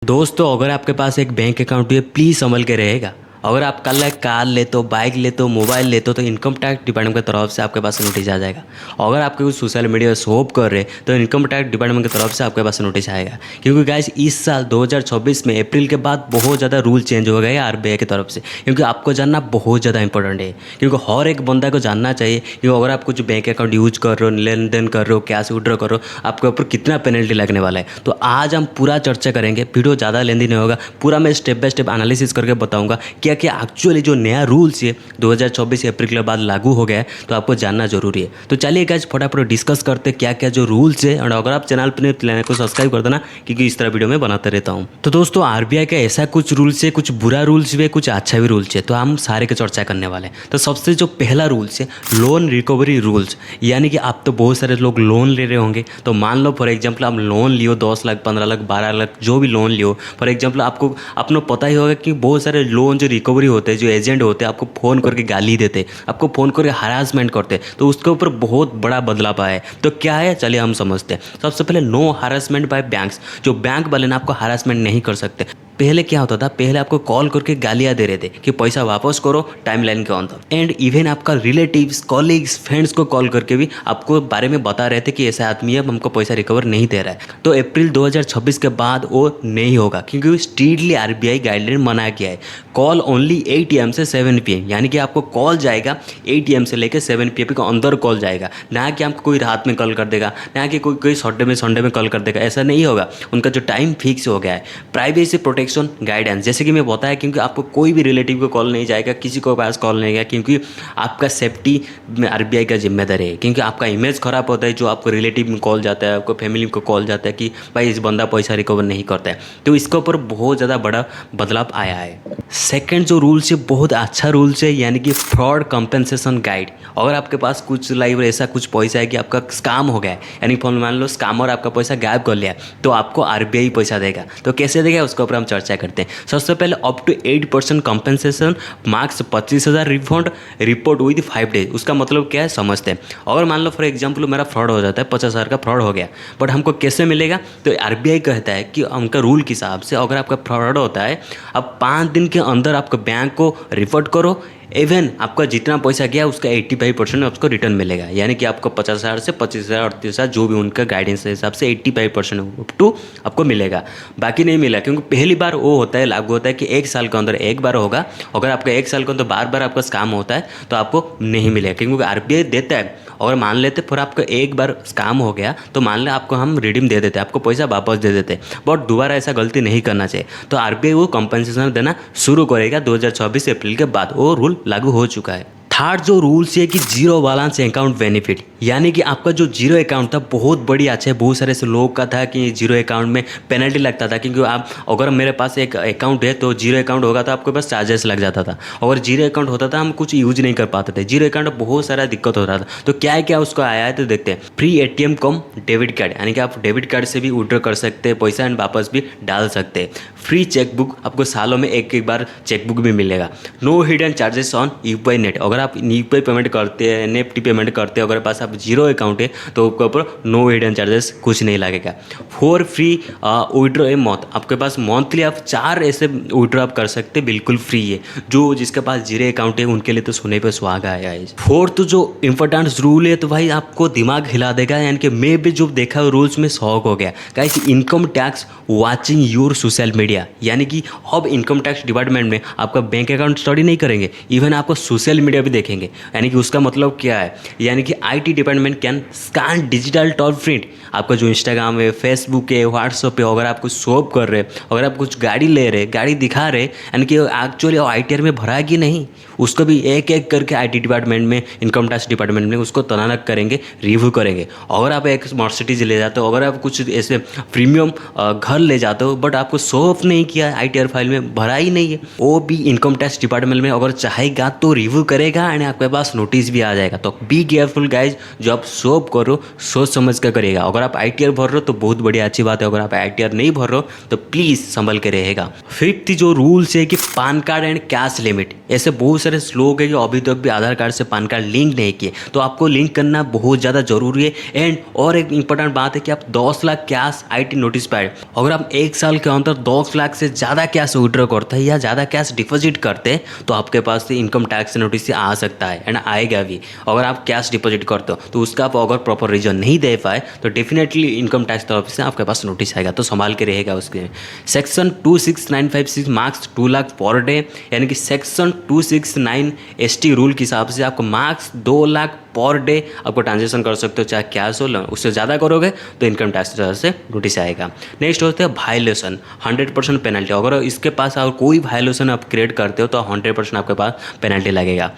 दोस्तों अगर आपके पास एक बैंक अकाउंट है प्लीज़ संभल के रहेगा। अगर आप कल एक कार लेते हो, बाइक लेते हो, मोबाइल लेते हो तो इनकम टैक्स डिपार्टमेंट की तरफ से आपके पास नोटिस आ जाएगा। अगर आपके कुछ सोशल मीडिया शॉप कर रहे तो इनकम टैक्स डिपार्टमेंट की तरफ से आपके पास नोटिस आएगा। क्योंकि गाइस इस साल 2026 में अप्रैल के बाद बहुत ज़्यादा रूल चेंज हो गए हैं आरबीआई की तरफ से। क्योंकि आपको जानना बहुत ज़्यादा इंपॉर्टेंट है, क्योंकि हर एक बंदा को जानना चाहिए। क्योंकि अगर आप कुछ बैंक अकाउंट यूज कर रहे हो, लेन देन कर रहे हो, कैश विड्रॉ कर रहे हो, आपके ऊपर कितना पेनल्टी लगने वाला है। तो आज हम पूरा चर्चा करेंगे, वीडियो ज़्यादा लेंदी नहीं होगा, पूरा मैं स्टेप बाय स्टेप एनालिसिस करके बताऊंगा क्या क्या एक्चुअली जो नया रूल्स है 2024 अप्रैल के बाद लागू हो गया है, तो आपको जानना जरूरी है। तो चलिए गाइस फटाफट डिस्कस करते क्या क्या जो रूल्स है। और अगर आप चैनल पर चैनल को सब्सक्राइब कर देना, क्योंकि इस तरह वीडियो में बनाते रहता हूँ। तो दोस्तों आरबीआई का ऐसा कुछ रूल्स है, कुछ बुरा रूल्स भी है, कुछ अच्छा भी रूल्स है, तो हम सारे की चर्चा करने वाले हैं। तो सबसे जो पहला रूल्स है लोन रिकवरी रूल्स, यानी कि आप तो बहुत सारे लोग लोन ले रहे होंगे। तो मान लो फॉर एग्जाम्पल आप लोन लियो 10 लाख, 15 लाख, 12 लाख, जो भी लोन लियो। फॉर एग्जाम्पल आपको पता ही होगा कि बहुत सारे लोन जो रिकवरी होते हैं, जो एजेंट होते हैं, आपको फ़ोन करके गाली देते, आपको फ़ोन करके हरासमेंट करते, तो उसके ऊपर बहुत बड़ा बदलाव आया है। तो क्या है चलिए हम समझते हैं। सबसे पहले नो हरासमेंट बाय बैंक्स, जो बैंक वाले ना आपको हरासमेंट नहीं कर सकते। पहले क्या होता था, पहले आपको कॉल करके गालियाँ दे रहे थे कि पैसा वापस करो टाइमलाइन के अंदर। एंड इवन आपका रिलेटिव्स, कॉलीग्स, फ्रेंड्स को कॉल करके भी आपको बारे में बता रहे थे कि ऐसा आदमी है, हमको पैसा रिकवर नहीं दे रहा है। तो अप्रैल 2026 के बाद वो नहीं होगा, क्योंकि स्ट्रिक्टली आरबीआई गाइडलाइन मना किया है। कॉल ओनली 8 AM से 7 PM, यानी कि आपको कॉल जाएगा 8 AM से लेकर 7 PM के अंदर कॉल जाएगा। ना कि आपको कोई रात में कॉल कर देगा, ना कि कोई संडे में कॉल कर देगा, ऐसा नहीं होगा। उनका जो टाइम फिक्स हो गया है। प्राइवेसी प्रोटेक्शन गाइडेंस, जैसे कि मैं बताया, क्योंकि आपको कोई भी रिलेटिव को कॉल नहीं जाएगा, किसी को पास कॉल नहीं जाएगा, क्योंकि आपका सेफ्टी में आरबीआई का जिम्मेदार है। क्योंकि आपका इमेज खराब होता है जो आपको रिलेटिव में कॉल जाता है, आपको फैमिली को कॉल जाता है कि भाई इस बंदा पैसा रिकवर नहीं करता है। तो इसके ऊपर बहुत ज़्यादा बड़ा बदलाव आया है। सेकेंड जो रूल्स है बहुत अच्छा रूल्स है, यानी कि फ्रॉड कंपेंसेशन गाइड। अगर आपके पास कुछ लाइव ऐसा कुछ पैसा है कि आपका स्कैम हो गया है, यानी फोन मान लो स्कैमर आपका पैसा गायब कर लिया, तो आपको आरबीआई पैसा देगा। तो कैसे देगा उसके ऊपर हम चर्चा करते हैं। सबसे पहले up to 8% compensation, max 25,000 refund, report with 5 days. उसका मतलब क्या है समझते हैं। अगर मान लो फॉर एग्जाम्पल मेरा फ्रॉड हो जाता है, 50,000 का फ्रॉड हो गया, बट हमको कैसे मिलेगा? तो आरबीआई कहता है कि उनका रूल के हिसाब से अगर आपका फ्रॉड होता है, अब 5 दिन के अंदर आपको बैंक को रिपोर्ट करो। इवन आपका जितना पैसा गया उसका 85% आपको रिटर्न मिलेगा। यानी कि आपको 50,000 से 25,000, 38,000, जो भी उनका गाइडेंस के हिसाब से 85% अप टू आपको मिलेगा। बाकी नहीं मिला, क्योंकि पहली बार वो होता है, लागू होता है कि 1 साल के अंदर एक बार होगा। अगर आपका 1 साल के अंदर बार बार आपका स्कैम होता है तो आपको नहीं मिलेगा, क्योंकि आरबीआई देता है। अगर मान लेते फिर आपका एक बार स्कैम हो गया तो मान ले आपको हम रिडीम दे देते, आपको पैसा वापस दे देते, बट दोबारा ऐसा गलती नहीं करना चाहिए। तो आरबीआई वो कंपनसेशन देना शुरू करेगा 2024 अप्रैल के बाद। वो रूल लागू हो चुका है। थर्ड जो रूल्स है कि जीरो बैलेंस अकाउंट बेनिफिट, यानी कि आपका जो जीरो अकाउंट था बहुत बढ़िया अच्छा है। बहुत सारे ऐसे लोग का था कि जीरो अकाउंट में पेनल्टी लगता था, क्योंकि आप अगर मेरे पास एक अकाउंट है तो जीरो अकाउंट होगा तो आपके पास चार्जेस लग जाता था। अगर जीरो अकाउंट होता था हम कुछ यूज नहीं कर पाते थे। जीरो अकाउंट में बहुत सारा दिक्कत होता था। तो क्या क्या उसको आया है तो देखते हैं। फ्री ATM कम डेबिट कार्ड, यानी कि आप डेबिट कार्ड से भी विड्रॉ कर सकते हैं पैसा एंड वापस भी डाल सकते हैं। फ्री चेकबुक, आपको सालों में एक बार चेकबुक भी मिलेगा। No hidden charges on UPI net, अगर आप यूपीआई पेमेंट करते हैं, एनईएफटी पेमेंट करते हैं, अगर पास आप जीरो अकाउंट है तो आपके ऊपर नो हिडन चार्जेस कुछ नहीं लगेगा। For free withdraw a month, आपके पास मंथली आप 4 ऐसे विड्रॉ आप कर सकते हैं, बिल्कुल फ्री है। जो जिसके पास जीरो अकाउंट है उनके लिए तो सोने पे सुहागा आया है। फोर्थ जो इंपॉर्टेंट रूल है तो भाई आपको दिमाग हिला देगा, यानी कि मैं भी जो देखा रूल्स में शौक हो गया। Guys income tax watching your social media, यानी कि अब इनकम टैक्स डिपार्टमेंट में आपका बैंक अकाउंट स्टडी नहीं करेंगे, इवन आपको सोशल मीडिया भी देखेंगे। यानी कि उसका मतलब क्या है, यानी कि IT department can scan digital toll print, आपका जो इंस्टाग्राम है, फेसबुक है, व्हाट्सअप है, अगर आप कुछ शॉप कर रहे, अगर आप कुछ गाड़ी ले रहे, गाड़ी दिखा रहे, यानी कि एक्चुअली आईटीआर में भरा कि नहीं, उसको भी एक एक करके आईटी डिपार्टमेंट में, इनकम टैक्स डिपार्टमेंट में उसको तनानक करेंगे, रिव्यू करेंगे। अगर आप एक मर्सिडीज ले जाते हो, अगर आप कुछ ऐसे प्रीमियम घर ले जाते हो, बट आपको शो ऑफ नहीं किया, आईटीआर फाइल में भरा ही नहीं है, वो भी इनकम टैक्स डिपार्टमेंट में अगर चाहेगा तो रिव्यू करेगा एंड आपके पास नोटिस भी आ जाएगा। तो बी केयरफुल गाइज, जो आप शॉप करो सोच समझ कर करेगा। अगर आप आईटीआर भर रहे हो तो बहुत बढ़िया अच्छी बात है, अगर आप आईटीआर नहीं भर रहे हो तो प्लीज़ संभल के रहेगा। फिफ्थ जो रूल्स है कि pan card and cash limit, ऐसे बहुत सारे लोग हैं जो अभी तक भी आधार कार्ड से पैन कार्ड लिंक नहीं किए, तो आपको लिंक करना बहुत ज़्यादा जरूरी है। एंड और एक इंपॉर्टेंट बात है कि आप 10 लाख कैश IT नोटिफाइड, अगर आप एक साल के अंदर 10 लाख से ज़्यादा कैश विड्रॉ करते हैं या ज़्यादा कैश डिपॉजिट करते हैं तो आपके पास से इनकम टैक्स नोटिस आ सकता है एंड आएगा भी। अगर आप कैश डिपॉजिट करते हो तो उसका आप अगर प्रॉपर रीजन नहीं दे पाए तो डेफिनेटली इनकम टैक्स तरफ से आपके पास नोटिस आएगा, तो संभाल के रहेगा उसके। Section 26956 marks 2 lakh per day, यानी कि सेक्शन 269 ST रूल के हिसाब से आपको मार्क्स 2 लाख पर डे आपको ट्रांजेक्शन कर सकते हो, चाहे कैश हो, उससे ज़्यादा करोगे तो इनकम टैक्स की तरफ से नोटिस आएगा। नेक्स्ट होते हैं वायलेशन, 100% पेनल्टी। अगर इसके पास और कोई वायलेशन आप क्रिएट करते हो तो 100% आपके पास पेनल्टी लगेगा।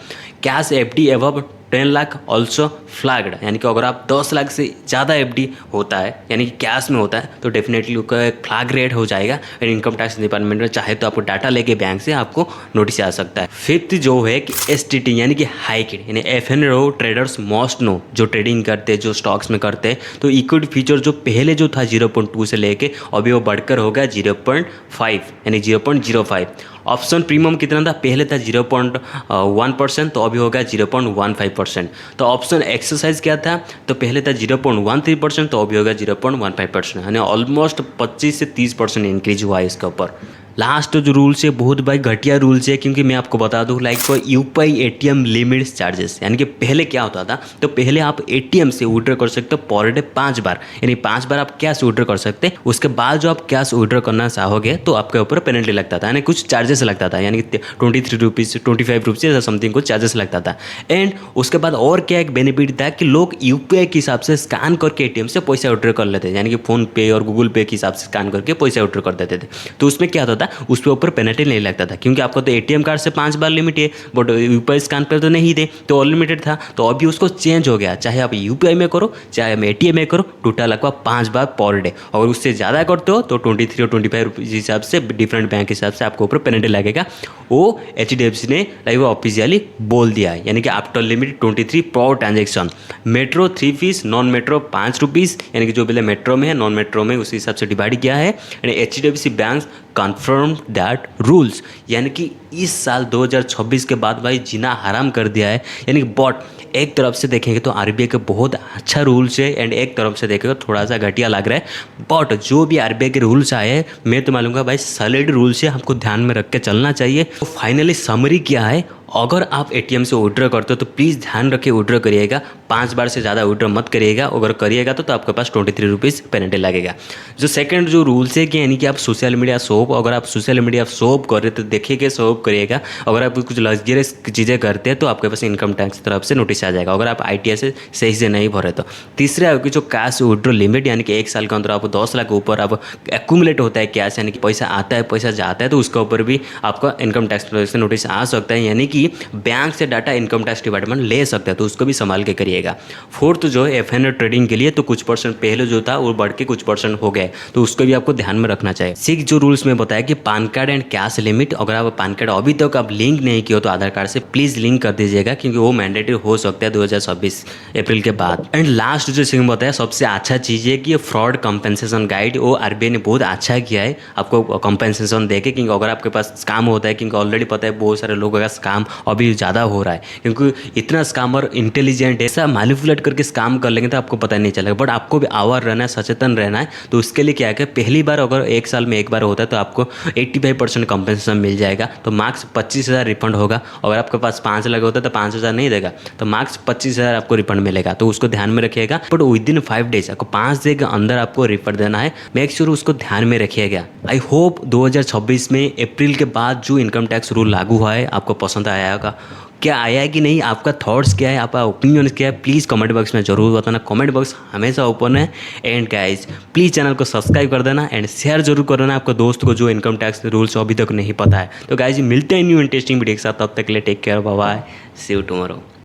Cash FD above 10 lakh also flagged, यानी कि अगर आप 10 लाख से ज़्यादा FD होता है यानी कि कैश में होता है तो डेफिनेटली उसका एक फ्लैग रेट हो जाएगा एंड इनकम टैक्स डिपार्टमेंट में चाहे तो आपको डाटा लेके बैंक से आपको नोटिस आ सकता है। फिफ्थ जो है कि STT यानी कि हाइकिड, यानी FNO ट्रेडर्स मस्ट नो, जो ट्रेडिंग करते हैं, जो स्टॉक्स में करते हैं, तो इक्विटी फीचर जो पहले जो था 0.2 से लेके अभी वो बढ़कर हो गया 0.5 यानी 0.05। ऑप्शन प्रीमियम कितना था, पहले था 0.1% तो अभी हो गया 0.15%। तो ऑप्शन एक्सरसाइज क्या था, तो पहले था 0.13% तो अभी हो गया 0.15%, यानी ऑलमोस्ट 25 से 30% इंक्रीज हुआ है इसके ऊपर। लास्ट जो रूल्स है बहुत भाई घटिया रूल्स है, क्योंकि मैं आपको बता दूं like UPI ATM limit charges, यानी कि पहले क्या होता था, तो पहले आप ATM से विड्रॉ कर सकते हो पर डे 5 बार, यानी 5 बार आप कैश विड्रॉ कर सकते हैं। उसके बाद जो आप कैश विड्रॉ करना चाहोगे तो आपके ऊपर पेनल्टी लगता था, यानी कुछ चार्जेस लगता था, यानी 23 रुपीज़ 25 रुपीज़ ऐसा समथिंग कुछ चार्जेस लगता था। एंड उसके बाद और क्या एक बेनिफिट था कि लोग UPI के हिसाब से स्कैन करके ATM से पैसा विड्रॉ कर लेते थे, यानी कि फोन पे और गूगल पे के हिसाब से स्कैन करके पैसा विड्रॉ कर देते थे। तो उसमें क्या होता था, उस पर ऊपर पेनल्टी नहीं लगता था, क्योंकि आपको तो ATM कार्ड से 5 बार लिमिट है बट UPI स्कैन पर तो नहीं थे, तो अनलिमिटेड था। तो अभी उसको चेंज हो गया, चाहे आप UPI में करो चाहे आप ATM में करो, टोटल आपका 5 बार पर डे। अगर उससे ज़्यादा करते हो तो 23 और 25 रुपीज़ हिसाब से डिफरेंट बैंक के हिसाब से आपको ऊपर पेनल्टी लगेगा। वो HDFC ने लाइक ऑफिशियली बोल दिया है, यानी कि after limit 23 per transaction. Metro 3 fees, non metro 5 rupees, यानी कि जो पहले मेट्रो में है नॉन मेट्रो में उसी हिसाब से डिवाइड किया है। यानी HDFC bank confirm that rules, यानी कि इस साल 2026 के बाद भाई जीना हराम कर दिया है। यानी बट एक तरफ से देखेंगे तो RBI के बहुत अच्छा रूल्स है एंड एक तरफ से देखेंगे तो थोड़ा सा घटिया लग रहा है। बट जो भी RBI के रूल्स आए हैं मैं तो मालूंगा भाई सॉलिड रूल्स है, हमको ध्यान में रख के चलना चाहिए। तो फाइनली समरी क्या है, अगर आप ATM से विड्रॉ करते हो तो प्लीज़ ध्यान रखिए विड्रॉ करिएगा, 5 बार से ज़्यादा विड्रॉ मत करिएगा। अगर करिएगा तो आपके पास 23 रुपीज़ पेनल्टी लगेगा। जो सेकंड जो रूल्स है कि यानी कि आप सोशल मीडिया शॉप, अगर आप सोशल मीडिया शॉप कर रहे तो देखिए शॉप करिएगा। अगर आप कुछ लग्जरियस चीज़ें करते हैं तो आपके पास इनकम टैक्स की तरफ से नोटिस आ जाएगा, अगर आप ITR से सही से नहीं भरे तो। तीसरा आपकी जो कैश विड्रॉ लिमिट, यानी कि 1 साल के अंदर आप 10 लाख ऊपर आप एक्यूमुलेट होता है कैश, यानी कि पैसा आता है पैसा जाता है, तो उसके ऊपर भी आपका इनकम टैक्स से नोटिस आ सकता है, यानी कि बैंक से डाटा इनकम टैक्स डिपार्टमेंट ले सकता है, तो उसको भी संभाल के करिएगा। फोर्थ जो है FNO ट्रेडिंग के लिए तो कुछ परसेंट पहले जो था वो बढ़ के कुछ परसेंट हो गए, तो उसको भी आपको ध्यान में रखना चाहिए। सिक्स जो रूल्स में बताया कि pan card and cash limit, अगर आप पैन कार्ड अभी तक आप लिंक नहीं किए हो तो आधार कार्ड से प्लीज लिंक कर दीजिएगा, क्योंकि वो मैंडेटरी हो सकता है 2026 अप्रैल के बाद। एंड लास्ट जो सिंह बताया सबसे अच्छा चीज़ है कि फ्रॉड कंपेंसेशन गाइड वो RBI ने बहुत अच्छा किया है आपको कंपेंसेशन देके, क्योंकि अगर आपके पास स्कैम होता है, क्योंकि ऑलरेडी पता है बहुत सारे लोगों का स्कैम अभी ज़्यादा हो रहा है, क्योंकि इतना स्कैमर इंटेलिजेंट ऐसा मैनिपुलेट करके स्कैम कर लेंगे तो आपको पता नहीं चलेगा। बट आपको भी आवार रहना है, सचेतन रहना है। तो उसके लिए क्या है कि पहली बार अगर 1 साल में 1 बार होता है तो आपको 85% कंपेंसेशन मिल जाएगा, तो मार्क्स 25,000 रिफंड होगा। अगर आपके पास 5 लाख होता है तो 5,000 नहीं देगा, तो मार्क्स 25,000 आपको रिफंड मिलेगा, तो उसको ध्यान में रखिएगा। बट विद इन 5 डेज आपको 5 दिन के अंदर आपको रिफंड देना है, मेक श्योर उसको ध्यान में रखिएगा। आई होप 2026 में अप्रैल के बाद जो इनकम टैक्स रूल लागू हुआ है आपको पसंद आया होगा। क्या आया है कि नहीं, आपका थॉट्स क्या है, आपका ओपिनियन क्या है, प्लीज़ कमेंट बॉक्स में जरूर बताना। कमेंट बॉक्स हमेशा ओपन है। एंड गाइज प्लीज़ चैनल को सब्सक्राइब कर देना एंड शेयर जरूर कर देना आपको दोस्त को जो इनकम टैक्स रूल्स अभी तक नहीं पता है। तो गाइज मिलते हैं न्यू इंटरेस्टिंग वीडियो के साथ, तब तक के लिए take care, bye bye, see you tomorrow.